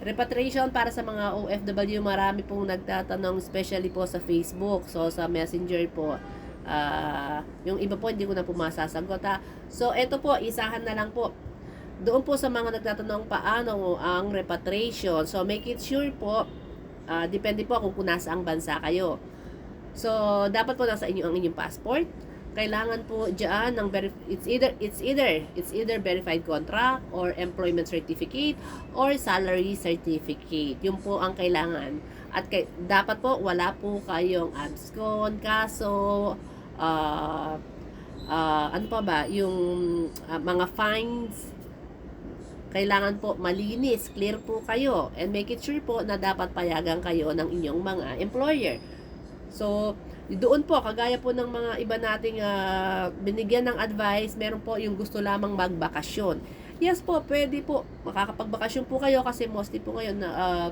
Repatriation para sa mga OFW, marami pong nagtatanong, especially po sa Facebook. So, sa Messenger po. Yung iba po, hindi ko na po masasagot ha. So, ito po, isahan na lang po. Doon po sa mga nagtatanong paano ang repatriation. So, make it sure po, depende po kung nasa ang bansa kayo. So, dapat po nasa inyo ang inyong passport. Kailangan po diyan ng it's either verified contract or employment certificate or salary certificate. Yun po ang kailangan. At dapat po wala po kayong abscond, kaso ano pa ba, yung mga fines. Kailangan po malinis, clear po kayo, and make it sure po na dapat payagan kayo ng inyong mga employer. So, doon po, kagaya po ng mga iba nating binigyan ng advice, meron po yung gusto lamang magbakasyon. Yes po, pwede po, makakapagbakasyon po kayo kasi mostly po ngayon na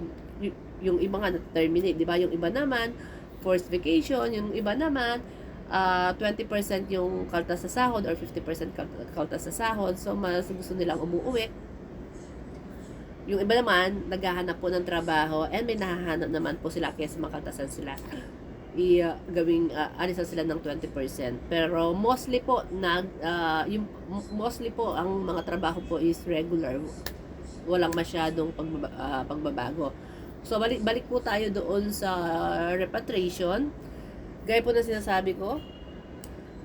yung iba nga na-terminate, di ba? Yung iba naman, forced vacation, yung iba naman, 20% yung kaltas sa sahod or 50% kaltas sa sahod. So, mas gusto nilang umuwi. Yung iba naman, naghahanap po ng trabaho and may nahahanap naman po sila kaya makaltasan sila. Alisan sila ng 20%. Pero mostly po mostly po ang mga trabaho po is regular. Walang masyadong pagbabago. So balik po tayo doon sa repatriation. Gaya po na sinasabi ko,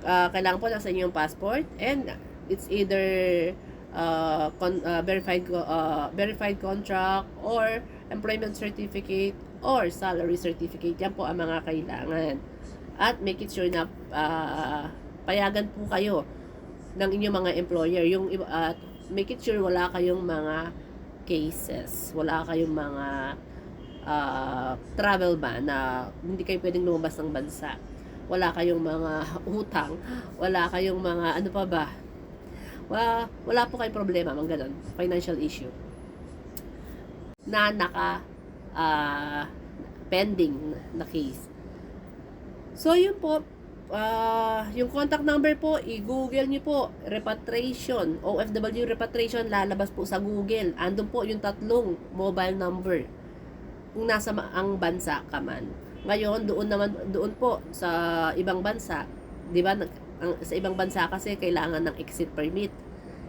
kailangan po nasa inyo yung passport and it's either verified contract or employment certificate or salary certificate. Yan po ang mga kailangan. At make it sure na payagan po kayo ng inyong mga employer. Make it sure wala kayong mga cases. Wala kayong mga travel ban na hindi kayo pwedeng lumabas ng bansa. Wala kayong mga utang. Wala kayong mga ano pa ba. Wala po kayong problema. Mga ganun. Financial issue. Na pending na case. So, yun po, yung contact number po, i-google nyo po, repatriation, OFW repatriation, lalabas po sa Google. Andun po yung 3 mobile number kung nasa ang bansa ka man. Ngayon, doon po sa ibang bansa, di ba, sa ibang bansa kasi kailangan ng exit permit.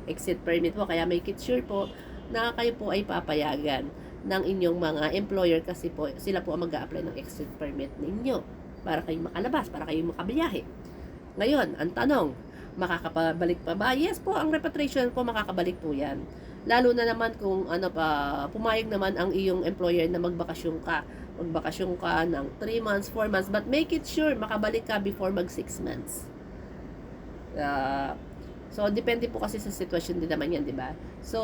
Exit permit po, kaya make it sure po na kayo po ay papayagan ng inyong mga employer kasi po sila po ang mag-a-apply ng exit permit ninyo para kayo makalabas, para kayo makabiyahe. Ngayon, ang tanong, makakabalik pa ba? Yes po, ang repatriation po makakabalik po yan. Lalo na naman kung pumayag naman ang iyong employer na magbakasyon ka. Magbakasyon ka ng 3 months, 4 months, but make it sure makabalik ka before mag 6 months. So, depende po kasi sa sitwasyon din naman yan, di ba? So,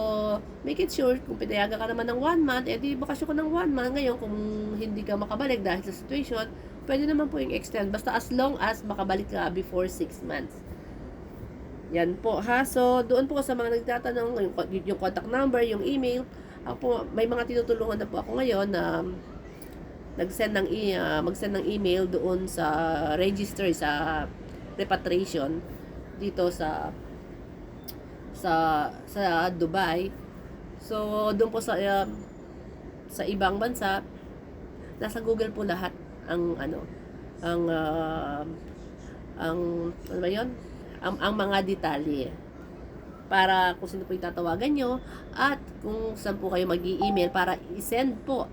make it sure, kung pinayagan ka naman ng 1 month, di bakasyon ka ng 1 month. Ngayon, kung hindi ka makabalik dahil sa situation, pwede naman po yung extend. Basta as long as makabalik ka before 6 months. Yan po, ha? So, doon po sa mga nagtatanong, yung contact number, yung email, ako po, may mga tinutulungan na po ako ngayon na mag-send ng email doon sa register sa repatriation dito sa Dubai. So, doon po sa ibang bansa, nasa Google po lahat ang ano ba 'yon? Ang mga detalye para kung sino po yung tatawagan nyo at kung saan po kayo mag-i-email para i-send po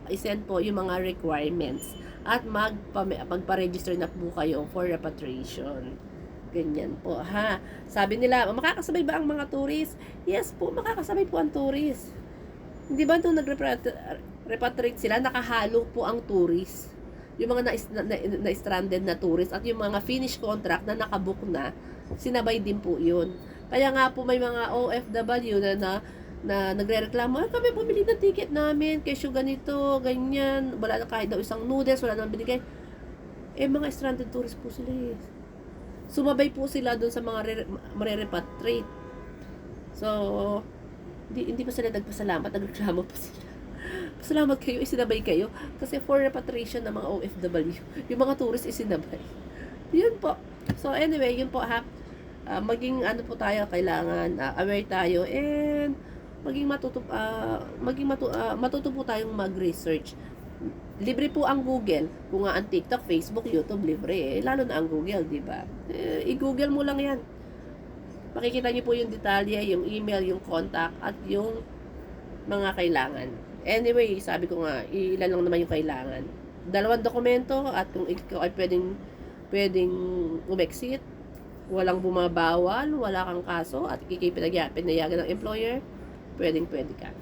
yung mga requirements at magpa-register na po kayo for repatriation. Ganyan po, ha. Sabi nila, makakasabay ba ang mga tourist? Yes po, makakasabay po ang tourist. Hindi ba nung nag-repatriate sila, nakahalo po ang tourist. Yung mga na-stranded na tourist at yung mga finish contract na nakabook na, sinabay din po yun. Kaya nga po may mga OFW na nagre-reklamo, kami bumili ng ticket namin, kesyo ganito, ganyan, wala na kahit daw isang noodles, wala nang binigay. Mga stranded tourist po sila eh. Sumabay po sila doon sa mga re-repatriate. So, hindi pa sila nagpasalamat, nagreklamo pa sila. Pasalamat kayo, isinabay kayo. Kasi for repatriation ng mga OFW, yung mga tourist isinabay. Yun po. So, anyway, yun po ha. Maging po tayo, kailangan aware tayo and matuto po tayong mag-research. Libre po ang Google. Kung nga ang TikTok, Facebook, YouTube, libre. Lalo na ang Google, di ba? I-Google mo lang yan. Makikita niyo po yung detalye, yung email, yung contact, at yung mga kailangan. Anyway, sabi ko nga, ilan lang naman yung kailangan. 2 dokumento, at kung ikaw ay pwedeng umexit, walang bumabawal, wala kang kaso, at pinayagan ng employer, pwedeng ka.